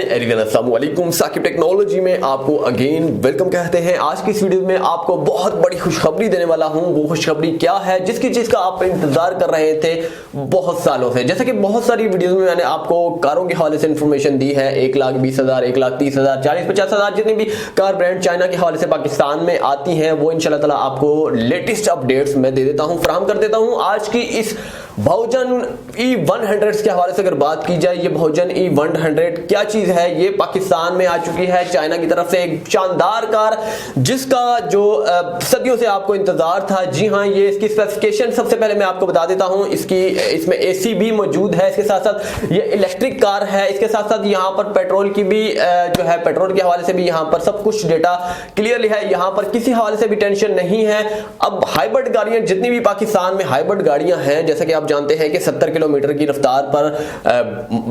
Everyone, अस्सलाम वालेकुम। Saqib technology में आपको अगेन वेलकम कहते हैं। आज की इस वीडियो में आपको बहुत बड़ी खुशखबरी देने वाला हूं। वो खुशखबरी क्या है जिसकी चीज का आप इंतजार कर रहे थे बहुत सालों से। जैसे कि बहुत सारी वीडियोस में मैंने आपको कारों के हवाले से इंफॉर्मेशन दी है। 1,20,000, 1,30,000, 40-50,000 जितनी भी कार ब्रांड चाइना के हवाले से पाकिस्तान में आती हैं वो इंशाल्लाह ताला आपको लेटेस्ट अपडेट्स मैं दे देता हूं, फराहम कर देता हूं। आज की इस बहुजन E100 के हवाले से अगर बात की जाए, ये बहुजन E100 क्या चीज है, ये पाकिस्तान में आ चुकी है चाइना की तरफ से। एक शानदार कार जिसका जो सदियों से आपको इंतजार था। जी हाँ, ये इसकी स्पेसिफिकेशन सबसे पहले मैं आपको बता देता हूं। इसमें AC भी मौजूद है, इसके साथ साथ ये इलेक्ट्रिक कार है। इसके साथ साथ यहाँ पर पेट्रोल की भी जो है पेट्रोल के हवाले से भी यहाँ पर सब कुछ डेटा क्लियरली है। यहाँ पर किसी हवाले से भी टेंशन नहीं है। अब हाइब्रिड गाड़ियां जितनी भी पाकिस्तान में हाइब्रिड गाड़ियां हैं, जैसा कि आप जानते हैं कि 70 किलोमीटर की रफ्तार पर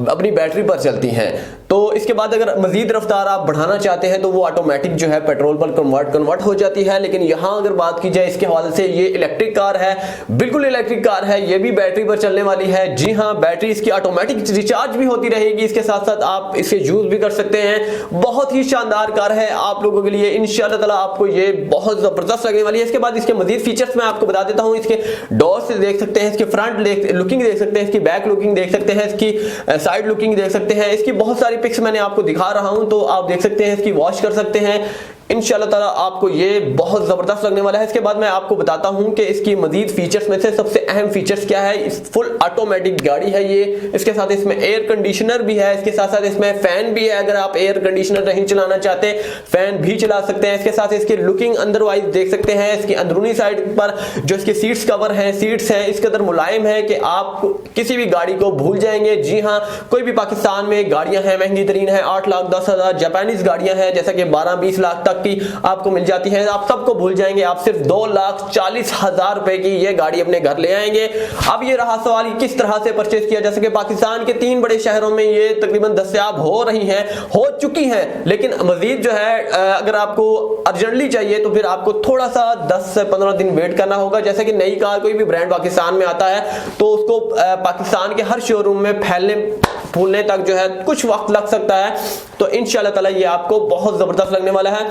अपनी बैटरी पर चलती हैं। तो इसके बाद अगर मजीद रफ्तार आप बढ़ाना चाहते हैं तो वो ऑटोमेटिक जो है पेट्रोल पर कन्वर्ट हो जाती है। लेकिन यहां अगर बात की जाए इसके हवाले से, ये इलेक्ट्रिक कार है, बिल्कुल इलेक्ट्रिक कार है। ये भी बैटरी पर चलने वाली है। जी हाँ, बैटरी इसकी ऑटोमेटिक रिचार्ज भी होती रहेगी। इसके साथ साथ आप इसे यूज भी कर सकते हैं। बहुत ही शानदार कार है आप लोगों के लिए। इंशाल्लाह ताला आपको ये बहुत जबरदस्त लगने वाली है। इसके बाद इसके मजीद फीचर्स मैं आपको बता देता हूं। इसके डोर से देख सकते हैं, इसके फ्रंट लुकिंग देख सकते हैं, इसकी बैक लुकिंग देख सकते हैं, इसकी साइड लुकिंग देख सकते हैं। इसकी बहुत सारी पिक्स मैंने आपको दिखा रहा हूं, तो आप देख सकते हैं, इसकी वॉच कर सकते हैं। इंशाल्लाह ताला आपको ये बहुत जबरदस्त लगने वाला है। इसके बाद मैं आपको बताता हूं कि इसकी मजीद फीचर्स में से सबसे अहम फीचर्स क्या है। इस फुल ऑटोमेटिक गाड़ी है ये। इसके साथ इसमें एयर कंडीशनर भी है, इसके साथ साथ इसमें फैन भी है। अगर आप एयर कंडीशनर नहीं चलाना चाहते, फैन भी चला सकते हैं। इसके साथ इसकी लुकिंग अंदरवाइज देख सकते हैं। इसकी अंदरूनी साइड पर जो इसके सीट्स कवर हैं, सीट्स हैं, इसके अंदर मुलायम है कि आप किसी भी गाड़ी को भूल जाएंगे। जी हाँ, कोई भी पाकिस्तान में गाड़ियां हैं, महंगी तरीन है 8,10,000। जापानीज गाड़ियां हैं जैसा कि 12-20 लाख तक की आपको मिल जाती है, आप सबको भूल जाएंगे। आप सिर्फ 2,40,000 रुपए की ये गाड़ी अपने घर ले आएंगे। अब ये रहा सवाल किस तरह से परचेज किया जा सके। पाकिस्तान के 3 बड़े शहरों में ये तकरीबन दस्तयाब हो रही हैं, हो चुकी हैं। लेकिन मजीद जो है अगर आपको अर्जेंटली चाहिए तो फिर आपको थोड़ा सा 10 से 15 दिन वेट करना होगा। जैसे कि नई कार कोई भी ब्रांड पाकिस्तान में आता है तो उसको पाकिस्तान के हर शोरूम में फूलने तक जो है कुछ वक्त लग सकता है। तो इंशाल्लाह ताला ये आपको बहुत जबरदस्त लगने वाला है।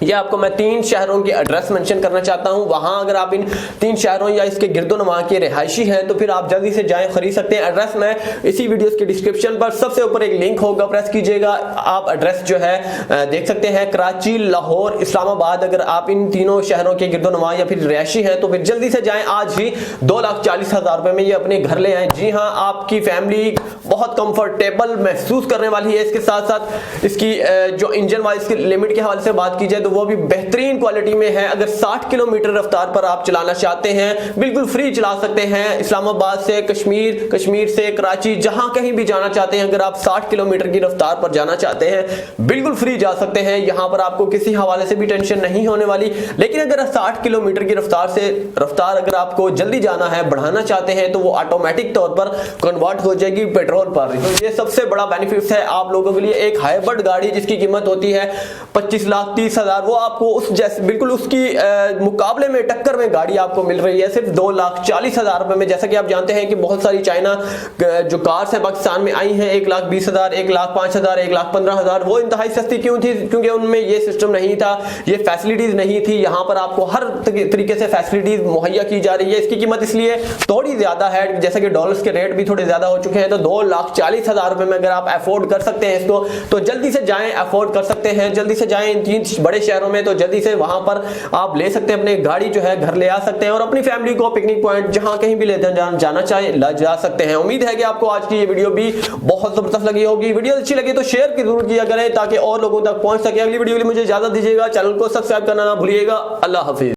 ये आपको मैं 3 शहरों की एड्रेस मेंशन करना चाहता हूं। वहां अगर आप इन 3 शहरों या इसके गिरदोनवा के रिहायशी हैं तो फिर आप जल्दी से जाएं, खरीद सकते हैं। एड्रेस मैं इसी वीडियोस के डिस्क्रिप्शन पर सबसे ऊपर एक लिंक होगा, प्रेस कीजिएगा। आप एड्रेस जो है देख सकते हैं, कराची, लाहौर, इस्लामाबाद। अगर आप इन तीनों शहरों के गिरदोनवा या फिर रिहायशी हैं तो फिर जल्दी से जाएं, आज ही 2,40,000 रुपए में ये अपने घर ले आए। जी हाँ, आपकी फैमिली बहुत कंफर्टेबल महसूस करने वाली है। इसके साथ साथ इसकी जो इंजन वाइज की लिमिट के हवाले से बात की जाए तो वो भी बेहतरीन क्वालिटी में है। अगर 60 किलोमीटर रफ्तार पर आप चलाना चाहते हैं, बिल्कुल फ्री चला सकते हैं। इस्लामाबाद से कश्मीर, कश्मीर से कराची, जहां कहीं भी जाना चाहते हैं, अगर आप 60 किलोमीटर की रफ्तार पर जाना चाहते हैं, बिल्कुल फ्री जा सकते हैं। यहां पर आपको किसी हवाले से भी टेंशन नहीं होने वाली। लेकिन अगर 60 किलोमीटर की रफ्तार अगर आपको जल्दी जाना है, बढ़ाना चाहते हैं, तो वो ऑटोमेटिक तौर पर कन्वर्ट हो जाएगी पेट्रोल पर। तो ये सबसे बड़ा बेनिफिट है आप लोगों के लिए। एक हाइब्रिड गाड़ी जिसकी कीमत होती है 25,30,000, वो आपको उस जैसे बिल्कुल उसकी मुकाबले में टक्कर में गाड़ी आपको मिल रही है सिर्फ 2,40,000 रुपए में। जैसा कि आप जानते हैं कि बहुत सारी चाइना जो कार्स हैं पाकिस्तान में आई हैं 1,20,000, 1,05,000, 1,15,000। वो इंतहाई सस्ती क्यों थी? क्योंकि उनमें ये सिस्टम नहीं था, ये फैसिलिटीज नहीं थी। यहाँ पर आपको हर तरीके से फैसिलिटीज मुहैया की जा रही है। इसकी कीमत इसलिए थोड़ी ज्यादा है, जैसा कि डॉलर्स के रेट भी थोड़े ज्यादा हो चुके हैं। तो 2,40,000 रुपए में अगर आप अफोर्ड कर सकते हैं इसको, तो जल्दी से जाएं, अफोर्ड कर सकते हैं, जल्दी से जाएं इन 3 बड़े शहरों में। तो जल्दी से वहां पर आप ले सकते हैं, अपने गाड़ी जो है घर ले आ सकते हैं और अपनी फैमिली को पिकनिक पॉइंट जहां कहीं भी ले जाना चाहे जा सकते हैं। उम्मीद है कि आपको आज की ये वीडियो भी बहुत जबरदस्त लगी होगी। वीडियो अच्छी लगी तो शेयर जरूर किया करें ताकि और लोगों तक पहुंच सके। अगली वीडियो के लिए मुझे इजाजत दीजिएगा। चैनल को सब्सक्राइब करना ना भूलिएगा। अल्लाह हाफिज।